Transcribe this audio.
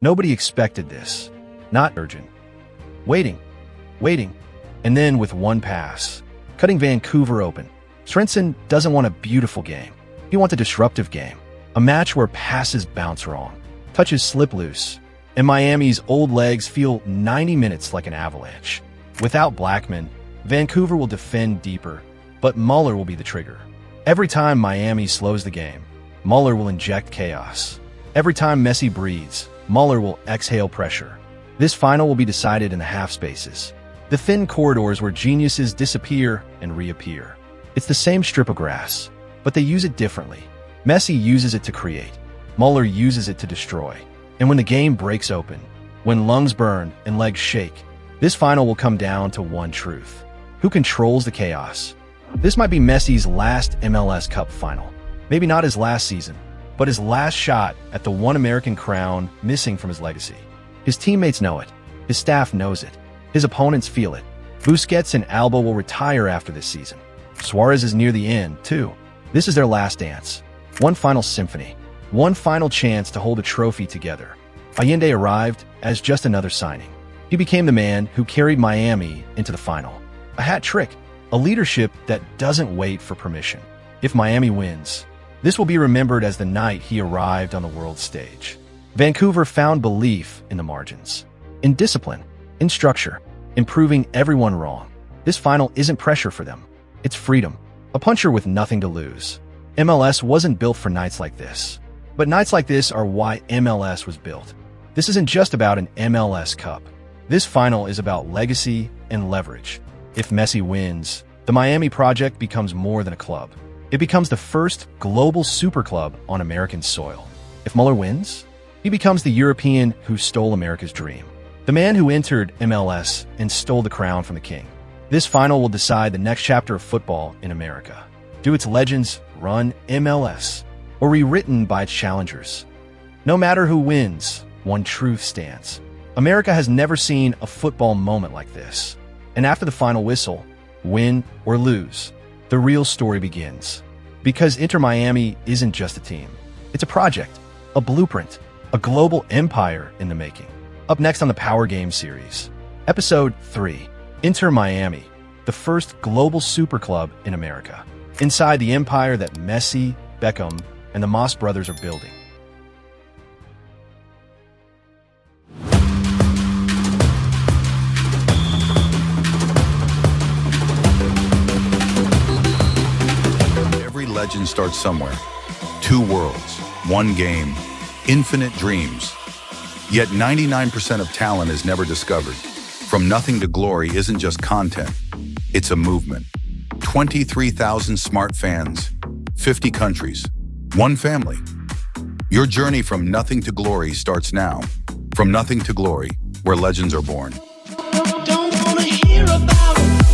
Nobody expected this. Not urgent. Waiting. Waiting. And then with one pass, cutting Vancouver open. Svensson doesn't want a beautiful game. He wants a disruptive game. A match where passes bounce wrong, touches slip loose, and Miami's old legs feel 90 minutes like an avalanche. Without Blackman, Vancouver will defend deeper, but Muller will be the trigger. Every time Miami slows the game, Muller will inject chaos. Every time Messi breathes, Muller will exhale pressure. This final will be decided in the half spaces, the thin corridors where geniuses disappear and reappear. It's the same strip of grass, but they use it differently. Messi uses it to create. Muller uses it to destroy. And when the game breaks open, when lungs burn and legs shake, this final will come down to one truth. Who controls the chaos? This might be Messi's last MLS Cup final. Maybe not his last season, but his last shot at the one American crown missing from his legacy. His teammates know it. His staff knows it. His opponents feel it. Busquets and Alba will retire after this season. Suarez is near the end, too. This is their last dance. One final symphony. One final chance to hold a trophy together. Allende arrived as just another signing. He became the man who carried Miami into the final. A hat trick. A leadership that doesn't wait for permission. If Miami wins, this will be remembered as the night he arrived on the world stage. Vancouver found belief in the margins, in discipline, in structure, in proving everyone wrong. This final isn't pressure for them. It's freedom. A puncher with nothing to lose. MLS wasn't built for nights like this. But nights like this are why MLS was built. This isn't just about an MLS Cup. This final is about legacy and leverage. If Messi wins, the Miami project becomes more than a club. It becomes the first global super club on American soil. If Muller wins, he becomes the European who stole America's dream. The man who entered MLS and stole the crown from the king. This final will decide the next chapter of football in America. Do its legends run MLS, or rewritten by its challengers? No matter who wins, one truth stands. America has never seen a football moment like this. And after the final whistle, win or lose, the real story begins. Because Inter Miami isn't just a team. It's a project, a blueprint, a global empire in the making. Up next on the Power Game series, Episode 3, Inter Miami, the first global super club in America. Inside the empire that Messi, Beckham, and the Moss brothers are building. Every legend starts somewhere. Two worlds, one game, infinite dreams. Yet 99% of talent is never discovered. From nothing to glory isn't just content, it's a movement. 23,000 smart fans, 50 countries, one family. Your journey from nothing to glory starts now. From nothing to glory, where legends are born. Don't wanna hear about it.